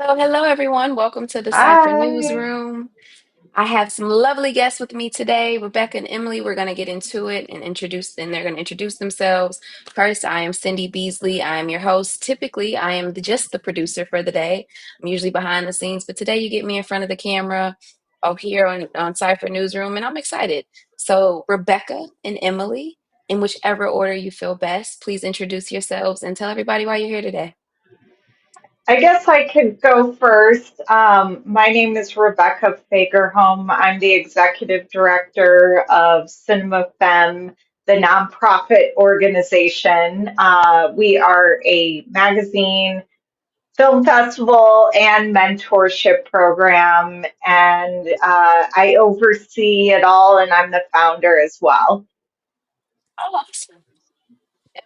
Hello, hello, everyone. Welcome to the Cypher Hi. Newsroom. I have some lovely guests with me today, Rebecca and Emily. We're going to get into it and they're going to introduce themselves. First, I am Cindy Beasley. I am your host. Typically, I am just the producer for the day. I'm usually behind the scenes, but today you get me in front of the camera here on Cypher Newsroom, and I'm excited. So, Rebecca and Emily, in whichever order you feel best, please introduce yourselves and tell everybody why you're here today. I guess I could go first. My name is Rebecca Fagerholm. I'm the executive director of Cinema Femme, the nonprofit organization. We are a magazine, film festival, and mentorship program, and I oversee it all, and I'm the founder as well. Oh, awesome.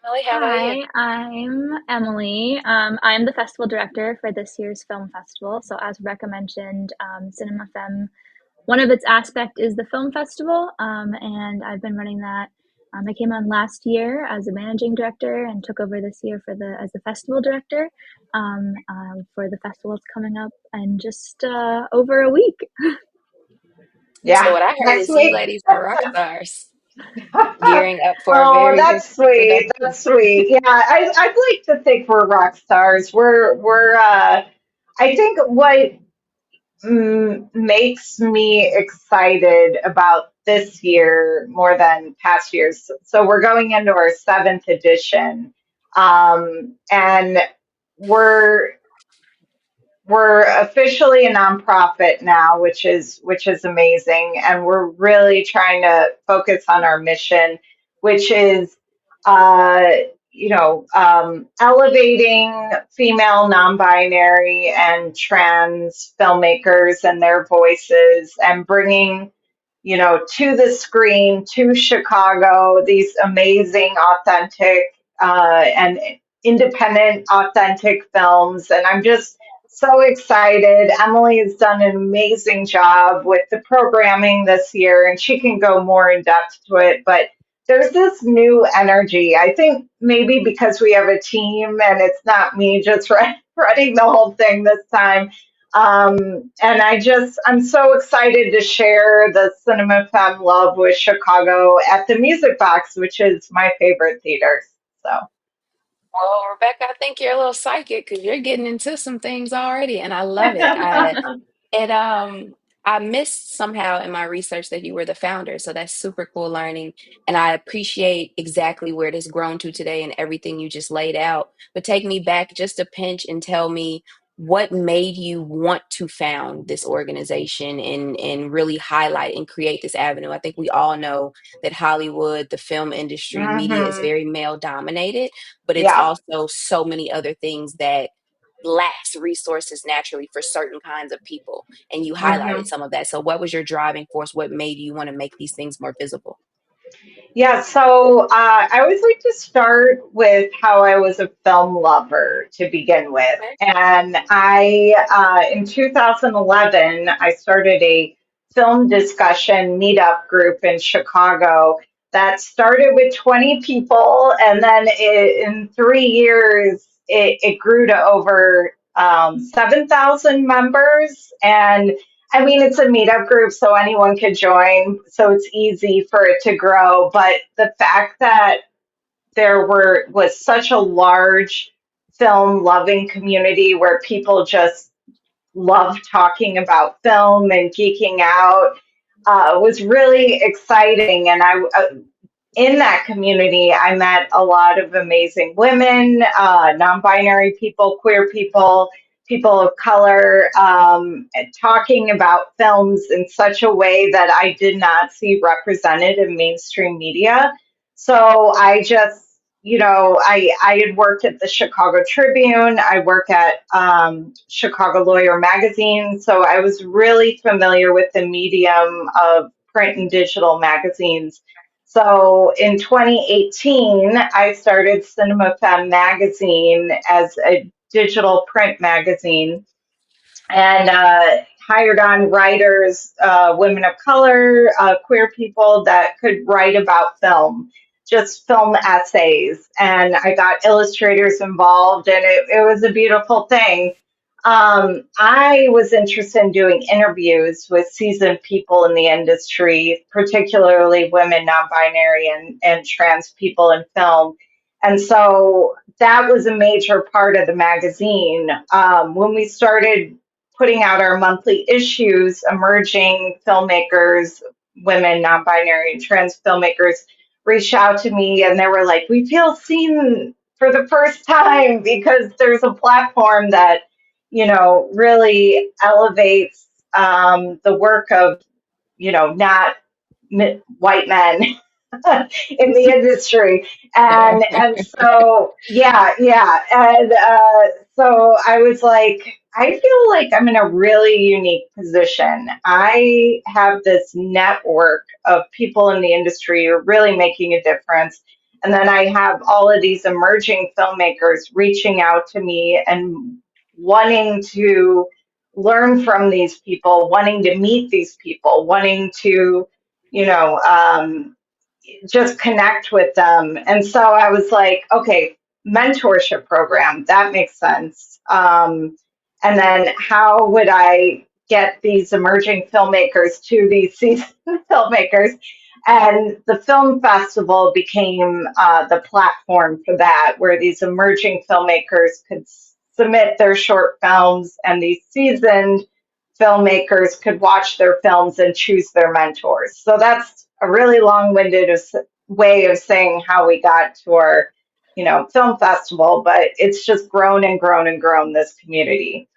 Emily, how about you? Hi, I'm Emily. I'm the festival director for this year's film festival. So, as Rebecca mentioned, Cinema Femme, one of its aspect is the film festival, and I've been running that. I came on last year as a managing director and took over this year for the as the festival director for the festival that's coming up in just over a week. So Yeah, what I heard next is you week. ladies are rock stars, gearing up for a Oh, very big that's sweet. production. That's sweet. Yeah, I'd like to think we're rock stars. I think what makes me excited about this year more than past years. So we're going into our seventh edition, and we're we're officially a nonprofit now, which is amazing, and we're really trying to focus on our mission, which is, uh, elevating female, non-binary, and trans filmmakers and their voices, and bringing, to the screen, to Chicago, these amazing, authentic, and independent, authentic films. And I'm just so excited. Emily has done an amazing job with the programming this year, and she can go more in depth to it. But there's this new energy. I think maybe because we have a team and it's not me just running the whole thing this time. And I'm so excited to share the Cinema Femme love with Chicago at the Music Box, which is my favorite theater. So, Well, Rebecca, I think you're a little psychic because you're getting into some things already, and I love it. It I missed somehow in my research that you were the founder, so that's super cool learning. And I appreciate exactly where it has grown to today and everything you just laid out. But take me back just a pinch and tell me what made you want to found this organization and really highlight and create this avenue. I think we all know that Hollywood, the film industry, media is hmm very male dominated, but it's yeah. also so many other things that lacks resources naturally for certain kinds of people, and you highlighted hmm some of that. So what was your driving force? What made you want to make these things more visible? Yeah, I always like to start with how I was a film lover to begin with. Okay. And in 2011, I started a film discussion meetup group in Chicago that started with 20 people. And then in 3 years, it grew to over 7,000 members. And I mean, it's a meetup group, so anyone could join, so it's easy for it to grow. But the fact that was such a large film loving community where people just love talking about film and geeking out was really exciting. And in that community, I met a lot of amazing women, non-binary people, queer people, people of color, and talking about films in such a way that I did not see represented in mainstream media. So I had worked at the Chicago Tribune. I work at Chicago Lawyer magazine. So I was really familiar with the medium of print and digital magazines. So in 2018, I started Cinema Femme magazine as a digital print magazine, and hired on writers, women of color, queer people that could write about film, just film essays. And I got illustrators involved, and it was a beautiful thing. I was interested in doing interviews with seasoned people in the industry, particularly women, non-binary, and trans people in film. And so that was a major part of the magazine. When we started putting out our monthly issues, emerging filmmakers, women, non-binary, and trans filmmakers reached out to me and they were like, we feel seen for the first time because there's a platform that really elevates the work of, not white men in the industry. And so, yeah. And so I was like, I feel like I'm in a really unique position. I have this network of people in the industry who are really making a difference. And then I have all of these emerging filmmakers reaching out to me and wanting to learn from these people, wanting to meet these people, wanting to, you know, um, just connect with them. And so I was like, okay, mentorship program, that makes sense. And then how would I get these emerging filmmakers to these seasoned filmmakers? And the film festival became the platform for that, where these emerging filmmakers could submit their short films and these seasoned filmmakers could watch their films and choose their mentors. So that's a really long-winded way of saying how we got to our, film festival, but it's just grown and grown and grown this community.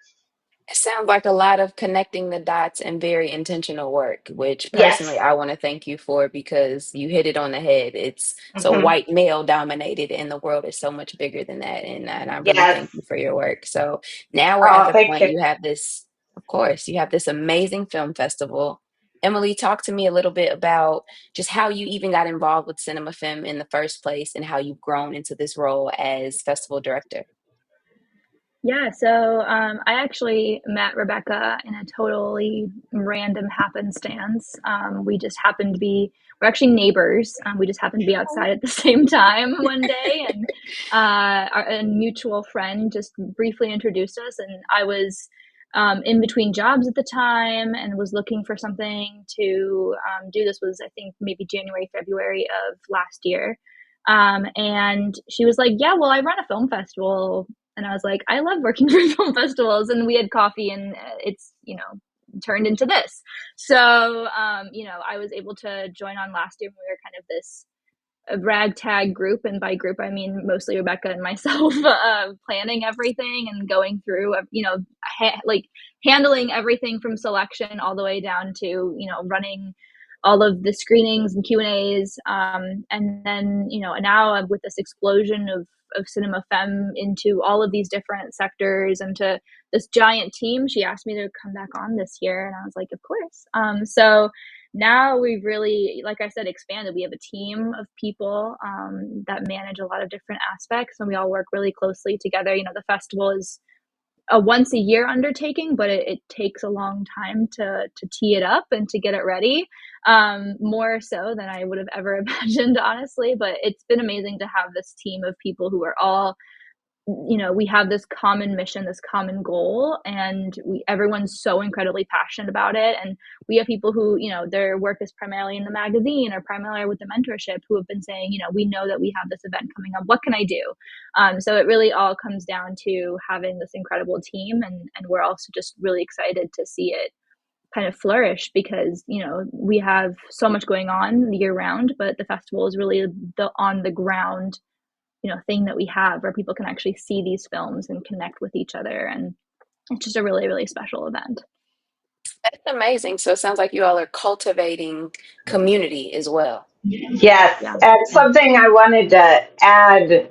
It sounds like a lot of connecting the dots and very intentional work, which personally Yes. I want to thank you for because you hit it on the head. It's so Hmm. white male dominated, and the world is so much bigger than that. And I really Yes. thank you for your work. So now we're at Oh, the thank point you. you have this, of course, you have this amazing film festival. Emily, talk to me a little bit about just how you even got involved with Cinema Femme in the first place and how you've grown into this role as festival director. Yeah, so I actually met Rebecca in a totally random happenstance. We just happened to be, we're actually neighbors. We just happened to be outside at the same time one day, and a mutual friend just briefly introduced us. And I was in between jobs at the time and was looking for something to do. This was, I think, maybe January, February of last year. And she was like, "Yeah, well, I run a film festival." And I was like, I love working for film festivals. And we had coffee, and it's, turned into this. So, I was able to join on last year. We were kind of this a ragtag group, and by group I mean mostly Rebecca and myself, planning everything and going through, like handling everything from selection all the way down to running all of the screenings and Q&As, and then now with this explosion of Cinema Femme into all of these different sectors and to this giant team. She asked me to come back on this year, and I was like, of course. So now we've really, like I said, expanded. We have a team of people that manage a lot of different aspects, and we all work really closely together. The festival is a once a year undertaking, but it takes a long time to tee it up and to get it ready, more so than I would have ever imagined, honestly. But it's been amazing to have this team of people who are all, we have this common mission, this common goal, and everyone's so incredibly passionate about it. And we have people who, their work is primarily in the magazine or primarily with the mentorship, who have been saying, we know that we have this event coming up. What can I do? So it really all comes down to having this incredible team, and we're also just really excited to see it kind of flourish because we have so much going on year round, but the festival is really the on the ground thing that we have where people can actually see these films and connect with each other, and it's just a really, really special event. That's amazing. So it sounds like you all are cultivating community as well. Yes, Yeah. and something I wanted to add.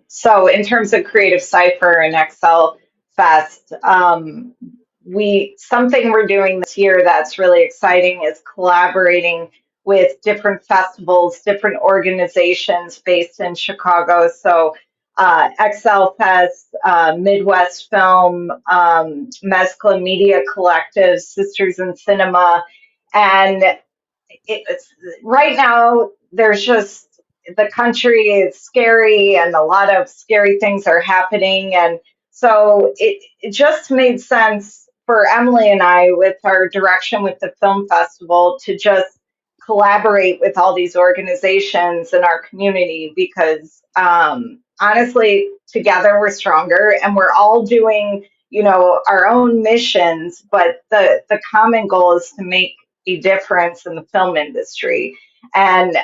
So, in terms of Creative Cypher and Excel Fest, we something we're doing this year that's really exciting is collaborating with different festivals, different organizations based in Chicago. So, Excel Fest, Midwest Film, Mezcla Media Collective, Sisters in Cinema, and it's right now there's just the country is scary and a lot of scary things are happening, and So it just made sense for Emily and I, with our direction with the film festival, to just collaborate with all these organizations in our community because honestly, together we're stronger and we're all doing, our own missions, but the common goal is to make a difference in the film industry. And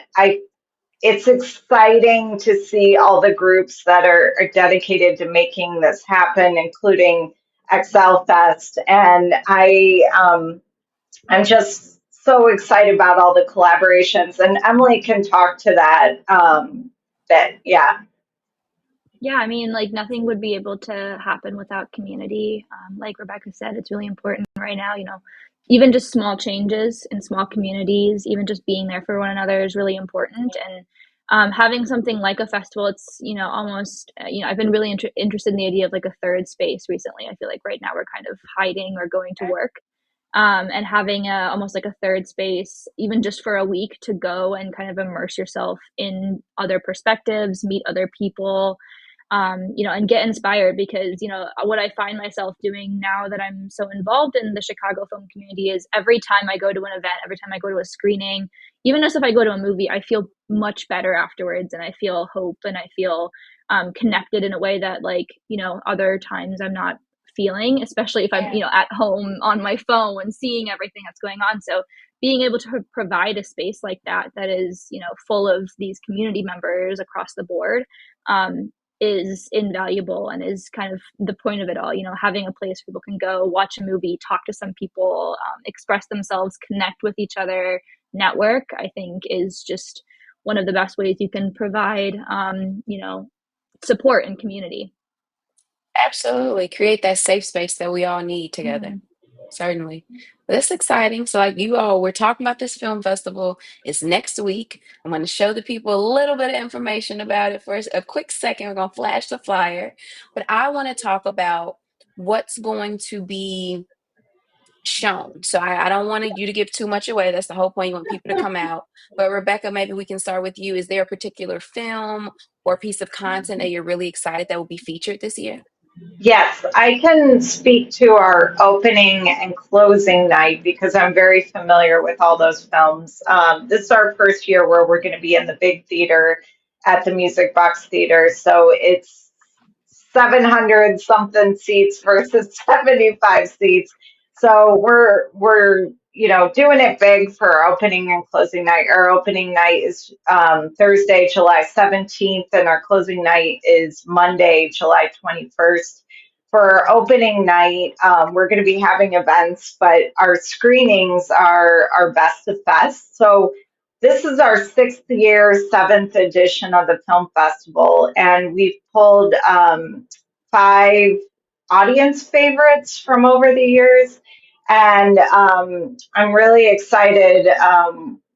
it's exciting to see all the groups that are dedicated to making this happen, including Excel Fest. And I'm just so excited about all the collaborations. And Emily can talk to that. Yeah. Yeah, I mean, like nothing would be able to happen without community. Like Rebecca said, it's really important right now, even just small changes in small communities, even just being there for one another is really important. And having something like a festival, it's, almost, I've been really interested in the idea of like a third space recently. I feel like right now we're kind of hiding or going to work. And having almost like a third space, even just for a week, to go and kind of immerse yourself in other perspectives, meet other people, and get inspired. Because, what I find myself doing now that I'm so involved in the Chicago film community is every time I go to an event, every time I go to a screening, even just if I go to a movie, I feel much better afterwards, and I feel hope, and I feel connected in a way that, like, other times I'm not feeling, especially if I'm, Yeah. at home on my phone and seeing everything that's going on. So being able to provide a space like that, that is, full of these community members across the board, is invaluable, and is kind of the point of it all. Having a place where people can go watch a movie, talk to some people, express themselves, connect with each other, network, I think is just one of the best ways you can provide, support and community. Absolutely. Create that safe space that we all need together. Mm-hmm. Certainly. But it's exciting. So, like you all, we're talking about this film festival. It's next week. I'm going to show the people a little bit of information about it first. A quick second, we're going to flash the flyer. But I want to talk about what's going to be shown. So, I don't want you to give too much away. That's the whole point. You want people to come out. But, Rebecca, maybe we can start with you. Is there a particular film or piece of content that you're really excited that will be featured this year? Yes, I can speak to our opening and closing night because I'm very familiar with all those films. This is our first year where we're going to be in the big theater at the Music Box Theater. So it's 700 something seats versus 75 seats. So we're doing it big for our opening and closing night. Our opening night is Thursday, July 17th, and our closing night is Monday, July 21st. For our opening night, we're going to be having events, but our screenings are our best of best. So this is our sixth year, seventh edition of the film festival, and we've pulled five audience favorites from over the years, and I'm really excited.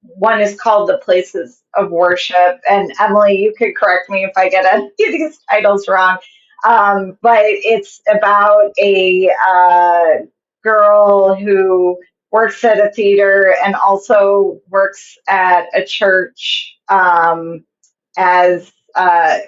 One is called The Places of Worship, and Emily, you could correct me if I get any of these titles wrong, but it's about a girl who works at a theater and also works at a church, as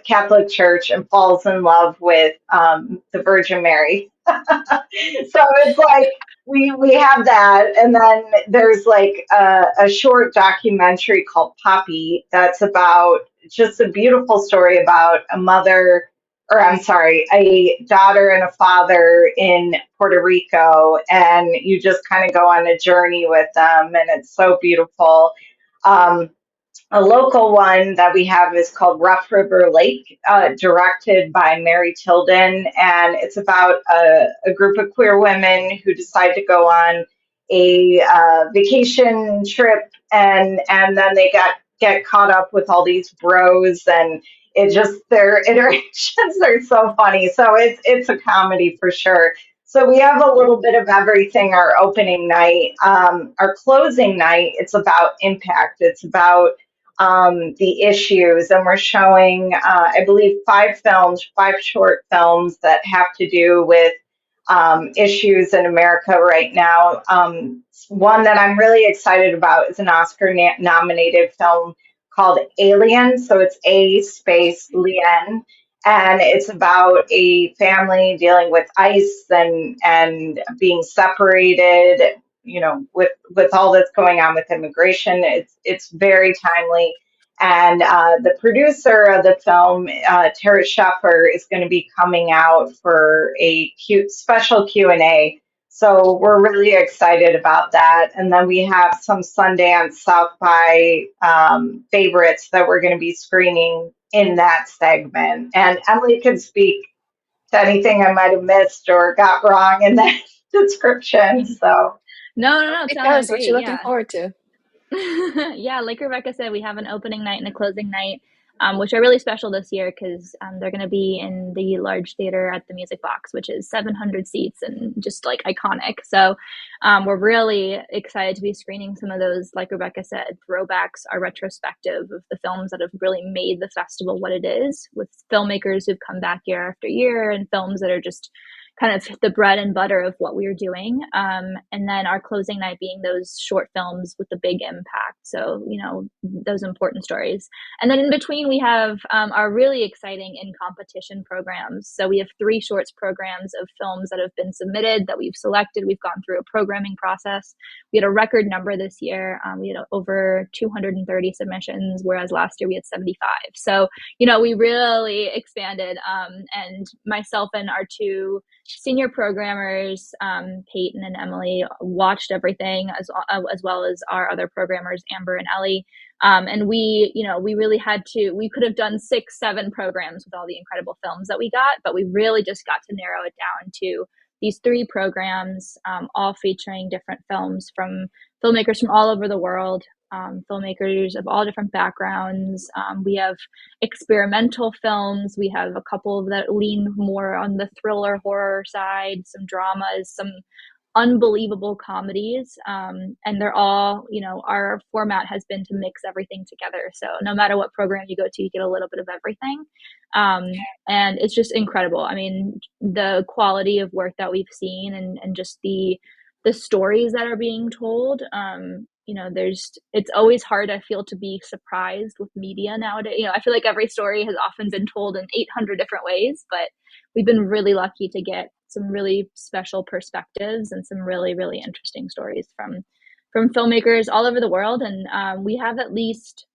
Catholic Church, and falls in love with the Virgin Mary. So it's like we have that, and then there's like a short documentary called Poppy that's about just a beautiful story about a mother, or I'm sorry, a daughter and a father in Puerto Rico, and you just kind of go on a journey with them, and it's so beautiful. Um, a local one that we have is called Rough River Lake, directed by Mary Tilden, and it's about a group of queer women who decide to go on a vacation trip, and then they get caught up with all these bros, and it just their interactions are so funny. So it's a comedy for sure. So we have a little bit of everything our opening night. Our closing night, it's about impact. It's about the issues, and we're showing, I believe, five short films that have to do with issues in America right now. One that I'm really excited about is an Oscar nominated film called Alien. So it's A space Lien. and it's about a family dealing with ICE and being separated. You know, with all that's going on with immigration, it's very timely. And the producer of the film, Tara Sheffer, is going to be coming out for a cute special Q&A. So we're really excited about that. And then we have some Sundance South by favorites that we're going to be screening in that segment. And Emily can speak to anything I might have missed or got wrong in that description. So, No, it It sounded does. What you great. looking Yeah. forward to? Yeah, like Rebecca said, we have an opening night and a closing night, which are really special this year because they're going to be in the large theater at the Music Box, which is 700 seats and just like iconic. So we're really excited to be screening some of those, like Rebecca said, throwbacks, our retrospective of the films that have really made the festival what it is, with filmmakers who've come back year after year and films that are just kind of the bread and butter of what we were doing. And then our closing night being those short films with the big impact. So, you know, those important stories. And then in between, we have our really exciting in competition programs. So we have 3 shorts programs of films that have been submitted that we've selected. We've gone through a programming process. We had a record number this year. We had over 230 submissions, whereas last year we had 75. So, you know, we really expanded. And myself and our 2 senior programmers, Peyton and Emily, watched everything as well as our other programmers, Amber and Ellie. And we, you know, we really had to, we could have done 6, 7 programs with all the incredible films that we got, but we really just got to narrow it down to these 3 programs, all featuring different films from filmmakers from all over the world, filmmakers of all different backgrounds. We have experimental films. We have a couple that lean more on the thriller horror side, some dramas, some unbelievable comedies. And they're all, you know, our format has been to mix everything together. So no matter what program you go to, you get a little bit of everything. And it's just incredible. I mean, the quality of work that we've seen and just the stories that are being told. You know, it's always hard, I feel, to be surprised with media nowadays. You know, I feel like every story has often been told in 800 different ways, but we've been really lucky to get some really special perspectives and some really, really interesting stories from filmmakers all over the world. And we have at least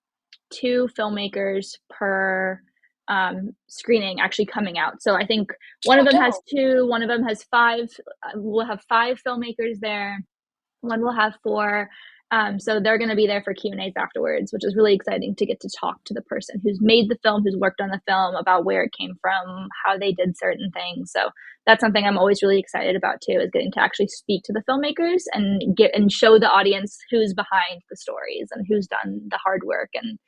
2 filmmakers per screening actually coming out. So I think one of Oh, them has dope. 2, one of them has 5. We'll have 5 filmmakers there. One will have 4. So they're going to be there for Q&As afterwards, which is really exciting to get to talk to the person who's made the film, who's worked on the film, about where it came from, how they did certain things. So that's something I'm always really excited about too, is getting to actually speak to the filmmakers and show the audience who's behind the stories and who's done the hard work, and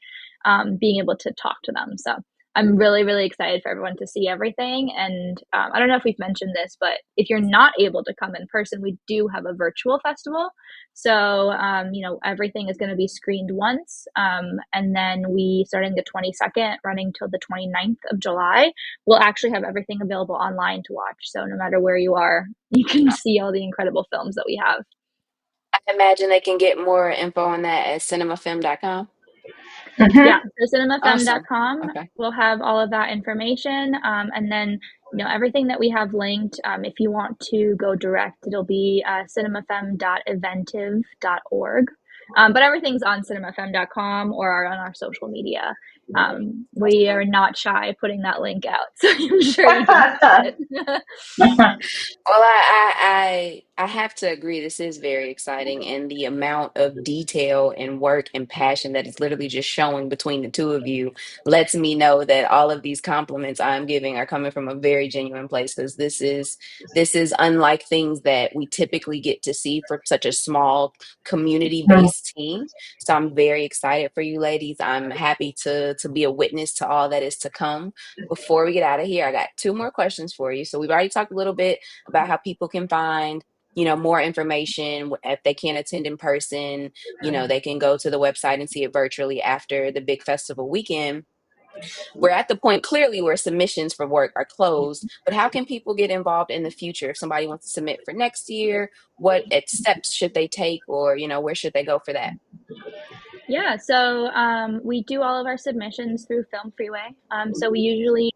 being able to talk to them. So I'm really, really excited for everyone to see everything. And I don't know if we've mentioned this, but if you're not able to come in person, we do have a virtual festival. So, you know, everything is going to be screened once. And then starting the 22nd, running till the 29th of July, we'll actually have everything available online to watch. So no matter where you are, you can see all the incredible films that we have. I imagine they can get more info on that at cinemafemme.com. Yeah, mhm. so Awesome. cinemafemme.com Okay. will have all of that information. And then, you know, everything that we have linked, if you want to go direct, it'll be cinemafemme.eventive.org. But everything's on cinemafemme.com or on our social media. We are not shy putting that link out, so I'm sure you can find it. Well, I have to agree. This is very exciting, and the amount of detail and work and passion that is literally just showing between the 2 of you lets me know that all of these compliments I'm giving are coming from a very genuine place. Because this is unlike things that we typically get to see for such a small community-based team. So I'm very excited for you ladies. I'm happy to be a witness to all that is to come. Before we get out of here, I got 2 more questions for you. So we've already talked a little bit about how people can find, more information. If they can't attend in person, they can go to the website and see it virtually after the big festival weekend. We're at the point clearly where submissions for work are closed, but how can people get involved in the future? If somebody wants to submit for next year, what steps should they take, or where should they go for that? Yeah, so we do all of our submissions through Film Freeway. So we usually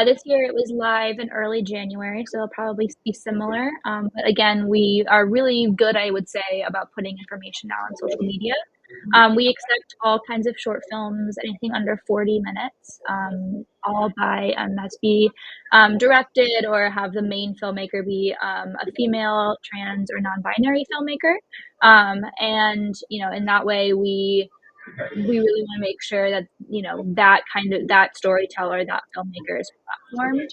This year it was live in early January, so it'll probably be similar. But again, we are really good, I would say, about putting information out on social media. We accept all kinds of short films, anything under 40 minutes, all by must be directed or have the main filmmaker be a female, trans, or non-binary filmmaker. And in that way, we really want to make sure that that kind of that storyteller, that filmmaker is platformed.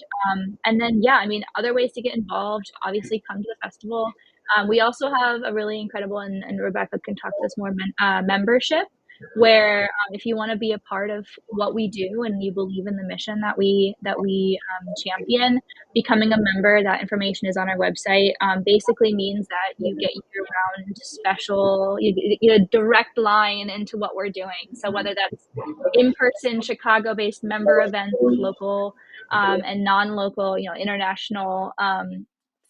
And then yeah, I mean, other ways to get involved, obviously come to the festival. We also have a really incredible, and Rebecca can talk to this more, membership, where if you want to be a part of what we do and you believe in the mission that we champion, becoming a member, that information is on our website, basically means that you get year-round special, you get a direct line into what we're doing. So whether that's in-person Chicago-based member events with local and non-local, international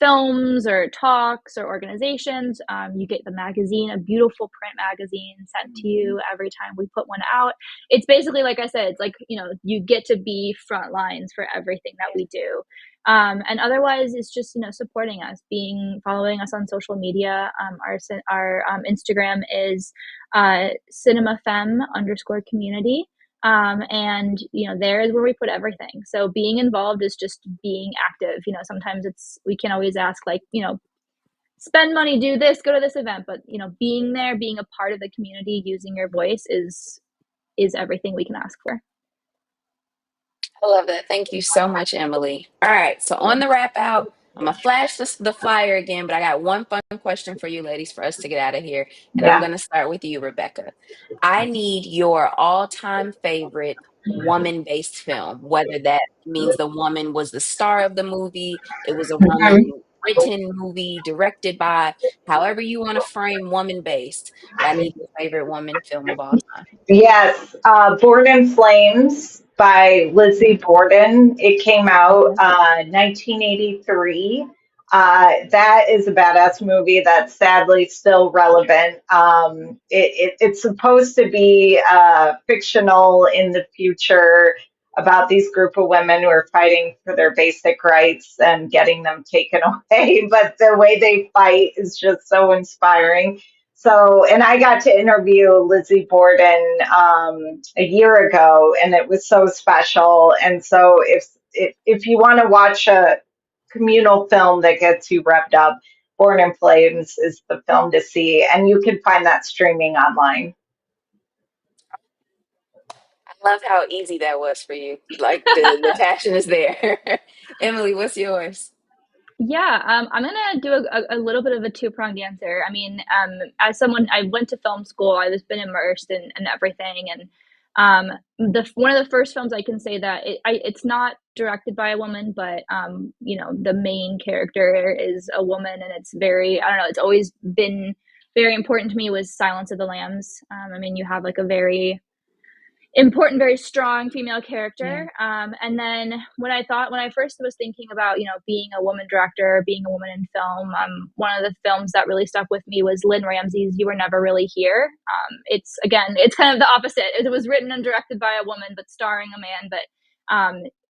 films or talks or organizations. You get the magazine, a beautiful print magazine sent to you every time we put one out. It's basically, like I said, it's like, you get to be front lines for everything that we do. And otherwise, it's just, supporting us, following us on social media. Our Instagram is Cinema Femme _community. And there is where we put everything. So being involved is just being active. Sometimes we can always ask, like, spend money, do this, go to this event, but being there, being a part of the community, using your voice is everything we can ask for. I love that. Thank you so much, Emily. All right. So on the wrap out, I'm going to flash the flyer again, but I got one fun question for you ladies for us to get out of here. And I'm Yeah. going to start with you, Rebecca. I need your all-time favorite woman-based film, whether that means the woman was the star of the movie, it was a woman Mhm. written movie directed by, however you want to frame woman-based. But I need your favorite woman film of all time. Yes, Born in Flames by Lizzie Borden. It came out Okay. 1983. That is a badass movie that's sadly still relevant. It's supposed to be fictional in the future about these group of women who are fighting for their basic rights and getting them taken away. But the way they fight is just so inspiring. So, and I got to interview Lizzie Borden a year ago, and it was so special. And so, if you want to watch a communal film that gets you revved up, Born in Flames is the film to see, and you can find that streaming online. I love how easy that was for you. Like the passion is there. Emily, what's yours? Yeah, I'm gonna do a little bit of a two-pronged answer. I mean, as someone, I went to film school, I was been immersed in everything, and the one of the first films I can say that it's not directed by a woman, but the main character is a woman, and it's very, I don't know, it's always been very important to me, was Silence of the Lambs. I mean, you have like a very important, very strong female Yeah. character. And then when I first was thinking about, being a woman director, being a woman in film, one of the films that really stuck with me was Lynn Ramsey's You Were Never Really Here. It's kind of the opposite. It was written and directed by a woman, but starring a man. But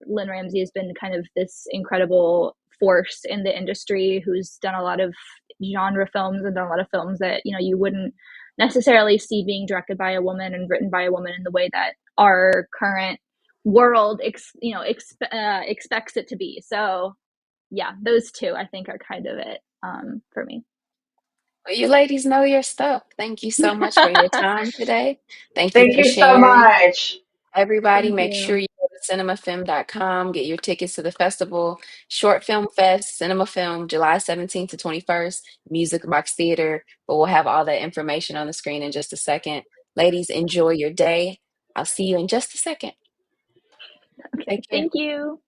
Lynn Ramsey has been kind of this incredible force in the industry, who's done a lot of genre films and done a lot of films that, you wouldn't necessarily see being directed by a woman and written by a woman in the way that our current world expects it to be. So yeah, those two I think are kind of it for me. Well, you ladies know your stuff. Thank you so much for your time today. Thank you Thank for you so sharing. much. Everybody, Thank make sure you. you go to cinemafilm.com, get your tickets to the festival. Short Film Fest, Cinema Film, July 17th to 21st, Music Box Theater. But we'll have all that information on the screen in just a second. Ladies, enjoy your day. I'll see you in just a second. Okay, Take care. thank you.